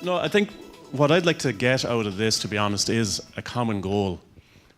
No, I think what I'd like to get out of this, to be honest, is a common goal,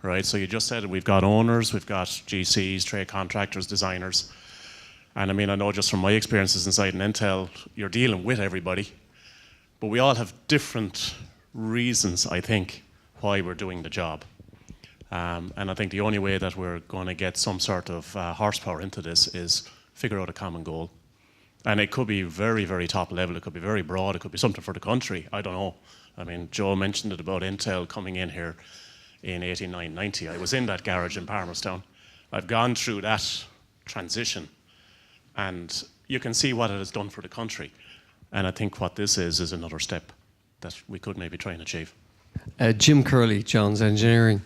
right? So you just said it, we've got owners, we've got GCs, trade contractors, designers. And I mean, I know just from my experiences inside an Intel, you're dealing with everybody, but we all have different reasons, I think, why we're doing the job. And I think the only way that we're going to get some sort of horsepower into this is figure out a common goal. And it could be very, very top level, it could be very broad, it could be something for the country, I don't know. I mean, Joe mentioned it about Intel coming in here in 89, 90. I was in that garage in Palmerstown. I've gone through that transition, and you can see what it has done for the country. And I think what this is another step that we could maybe try and achieve. Jim Curley, Jones Engineering.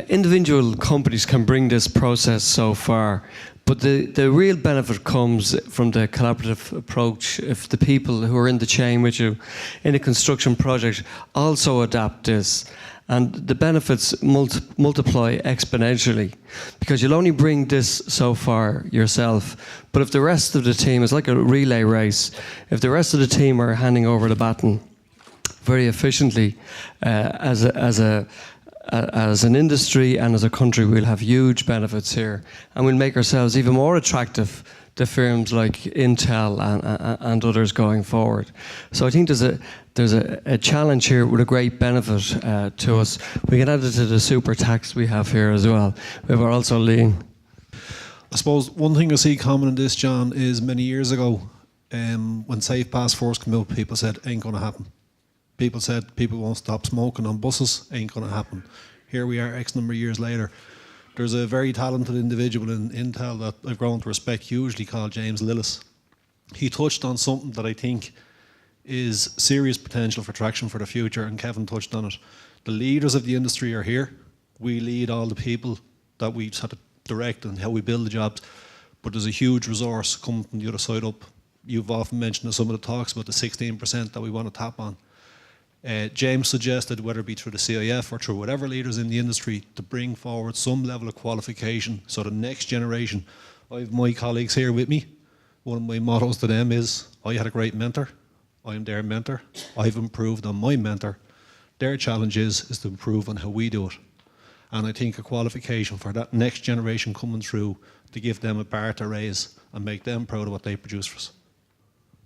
Individual companies can bring this process so far, but the real benefit comes from the collaborative approach. If the people who are in the chain with you in a construction project also adapt this, and the benefits multiply exponentially, because you'll only bring this so far yourself. But if the rest of the team, is like a relay race, if the rest of the team are handing over the baton very efficiently, as an industry and as a country, we'll have huge benefits here, and we'll make ourselves even more attractive to firms like Intel and others going forward. So I think there's a challenge here with a great benefit to us. We can add it to the super tax we have here as well. We are also lean. I suppose one thing I see common in this, John, is many years ago, when Safe Pass Force came out, people said, ain't going to happen. People said people won't stop smoking on buses, ain't going to happen. Here we are X number of years later. There's a very talented individual in Intel that I've grown to respect hugely called James Lillis. He touched on something that I think is serious potential for traction for the future, and Kevin touched on it. The leaders of the industry are here. We lead all the people that we just have to direct and how we build the jobs, but there's a huge resource coming from the other side up. You've often mentioned in some of the talks about the 16% that we want to tap on. James suggested, whether it be through the CIF or through whatever leaders in the industry, to bring forward some level of qualification so the next generation. I have my colleagues here with me. One of my mottos to them is, I had a great mentor, I am their mentor, I've improved on my mentor. Their challenge is to improve on how we do it. And I think a qualification for that next generation coming through to give them a bar to raise and make them proud of what they produce for us.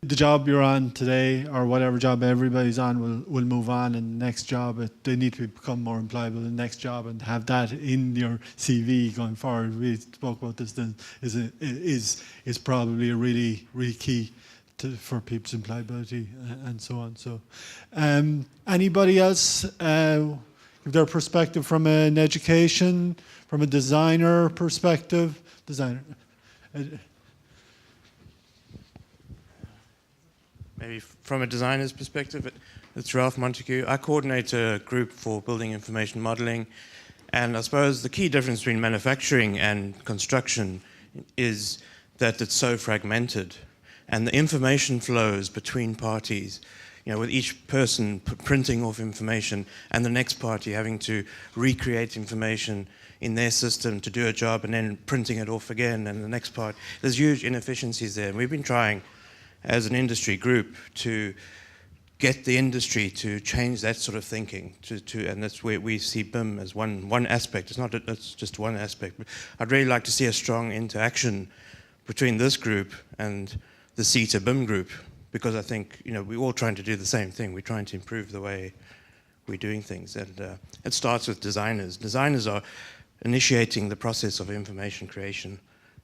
The job you're on today, or whatever job everybody's on, will move on, and the next job, they need to become more employable in the next job, and have that in your CV going forward. We spoke about this, then, is probably a really, really key for people's employability and so on. So, anybody else, give their perspective from an education, from a designer perspective? Designer. Maybe from a designer's perspective, it's Ralph Montague. I coordinate a group for building information modeling, and I suppose the key difference between manufacturing and construction is that it's so fragmented, and the information flows between parties, you know, with each person printing off information and the next party having to recreate information in their system to do a job and then printing it off again, and the next part. There's huge inefficiencies there, and we've been trying as an industry group to get the industry to change that sort of thinking, and that's where we see BIM as one aspect. It's just one aspect. But I'd really like to see a strong interaction between this group and the CETA BIM group, because I think, you know, we're all trying to do the same thing. We're trying to improve the way we're doing things, and it starts with designers. Designers are initiating the process of information creation,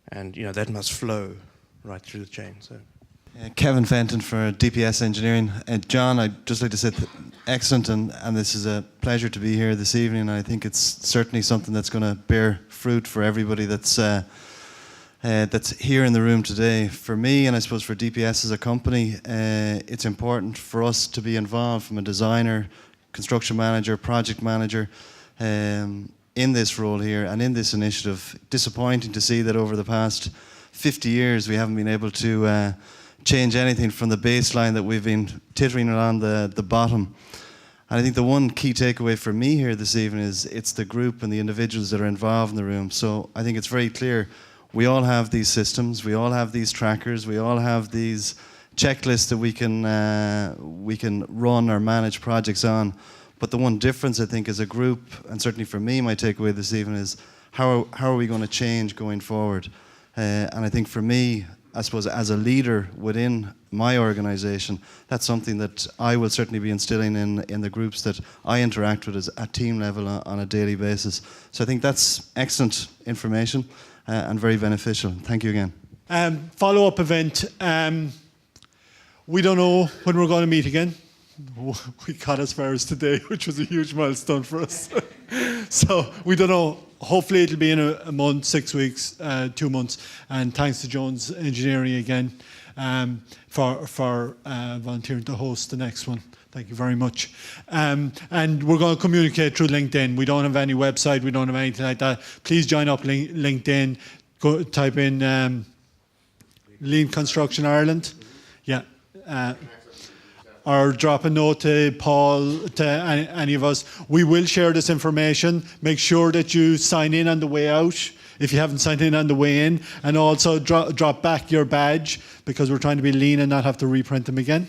and, you know, that must flow right through the chain. So. Kevin Fenton for DPS Engineering. John, I'd just like to say excellent, and this is a pleasure to be here this evening. I think it's certainly something that's going to bear fruit for everybody that's here in the room today. For me, and I suppose for DPS as a company, it's important for us to be involved from a designer, construction manager, project manager, in this role here and in this initiative. Disappointing to see that over the past 50 years we haven't been able to change anything from the baseline that we've been tittering around the bottom. And I think the one key takeaway for me here this evening is it's the group and the individuals that are involved in the room. So I think it's very clear we all have these systems, we all have these trackers, we all have these checklist that we can run or manage projects on. But the one difference, I think, as a group, and certainly for me, my takeaway this evening is how are we going to change going forward? And I think for me, I suppose as a leader within my organisation, that's something that I will certainly be instilling in the groups that I interact with at team level on a daily basis. So I think that's excellent information and very beneficial. Thank you again. Follow-up event. We don't know when we're going to meet again. We got as far as today, which was a huge milestone for us. So we don't know. Hopefully it'll be in a month, 6 weeks, 2 months. And thanks to Jones Engineering again for volunteering to host the next one. Thank you very much. And we're going to communicate through LinkedIn. We don't have any website. We don't have anything like that. Please join up LinkedIn. Go type in Lean Construction Ireland. Yeah. Or drop a note to Paul, to any of us. We will share this information. Make sure that you sign in on the way out if you haven't signed in on the way in. And also drop back your badge, because we're trying to be lean and not have to reprint them again.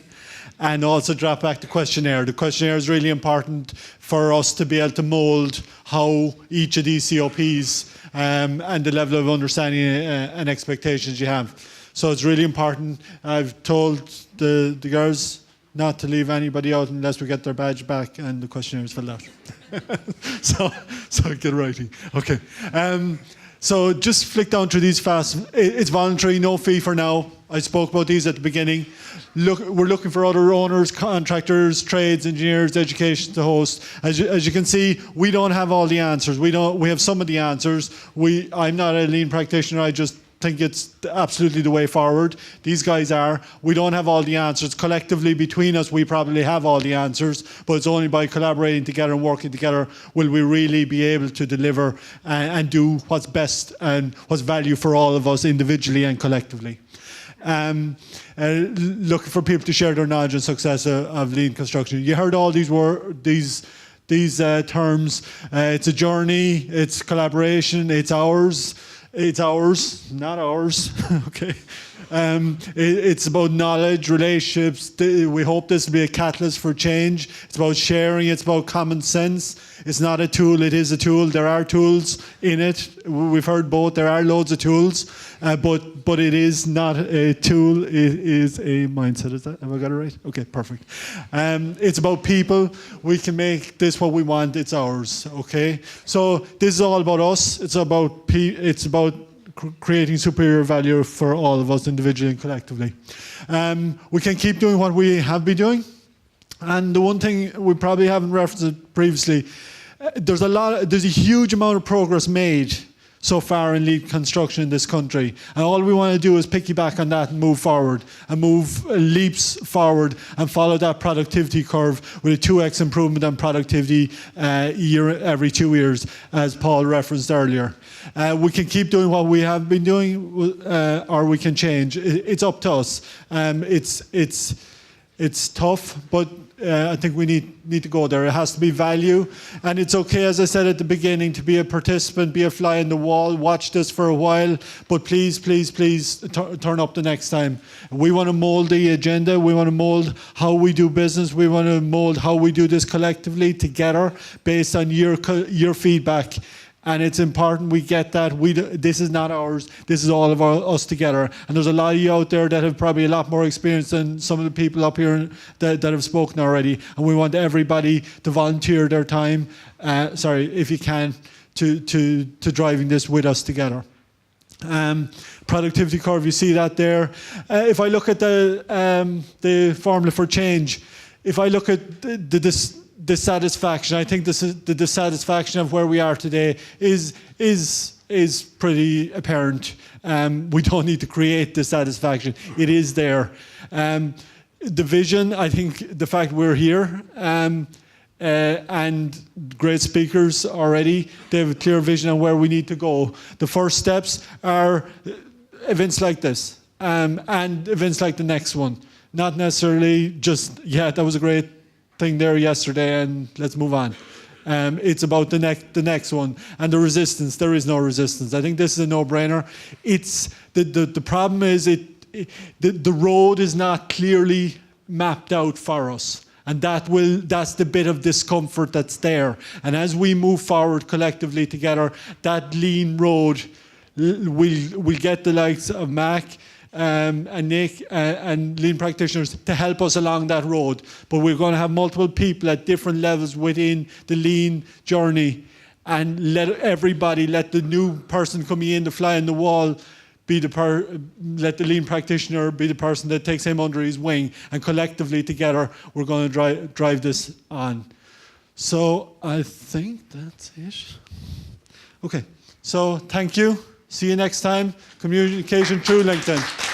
And also drop back the questionnaire. The questionnaire is really important for us to be able to mould how each of these COPs and the level of understanding and expectations you have. So it's really important. I've told the girls not to leave anybody out unless we get their badge back and the questionnaire is filled out. so get writing. Okay. So just flick down through these fast. It's voluntary, no fee for now. I spoke about these at the beginning. We're looking for other owners, contractors, trades, engineers, education to host. As you can see, we don't have all the answers. We have some of the answers. I'm not a lean practitioner. I just think it's absolutely the way forward. These guys are. We don't have all the answers. Collectively, between us, we probably have all the answers, but it's only by collaborating together and working together will we really be able to deliver and do what's best and what's value for all of us individually and collectively. Looking for people to share their knowledge and success of lean construction. You heard all these terms. It's a journey, it's collaboration, it's ours. It's ours, not ours. Okay. It's about knowledge, relationships. We hope this will be a catalyst for change. It's about sharing. It's about common sense. It's not a tool. It is a tool. There are tools in it. We've heard both. There are loads of tools, but it is not a tool. It is a mindset. Is that? Have I got it right? Okay, perfect. It's about people. We can make this what we want. It's ours. Okay. So this is all about us. It's about creating superior value for all of us individually and collectively. We can keep doing what we have been doing. And the one thing we probably haven't referenced it previously, there's a huge amount of progress made so far in lean construction in this country. And all we want to do is piggyback on that and move forward and move leaps forward and follow that productivity curve with a 2x improvement on productivity every 2 years, as Paul referenced earlier. We can keep doing what we have been doing, or we can change. It's up to us. It's tough, but I think we need to go there. It has to be value, and it's okay, as I said at the beginning, to be a participant, be a fly in the wall, watch this for a while, but please, please, please turn up the next time. We want to mold the agenda. We want to mold how we do business. We want to mold how we do this collectively together based on your feedback. And it's important we get that. This is not ours. This is all of us together. And there's a lot of you out there that have probably a lot more experience than some of the people up here that have spoken already. And we want everybody to volunteer their time, if you can, to driving this with us together. Productivity curve, you see that there. If I look at the formula for change, if I look at the dissatisfaction, I think the dissatisfaction of where we are today is pretty apparent. We don't need to create dissatisfaction. It is there. The vision, I think the fact we're here and great speakers already, they have a clear vision on where we need to go. The first steps are events like this and events like the next one. Not necessarily just, yeah, that was a great thing there yesterday and let's move on. It's about the next one and the resistance. There is no resistance. I think this is a no-brainer. It's the problem is it the road is not clearly mapped out for us. And that's the bit of discomfort that's there. And as we move forward collectively together, that lean road will get the likes of Mac and Nick and lean practitioners to help us along that road. But we're going to have multiple people at different levels within the lean journey, and let the new person coming in, the fly on the wall, let the lean practitioner be the person that takes him under his wing, and collectively together we're going to drive this on. So I think that's it. Okay, so thank you. See you next time. Communication through LinkedIn.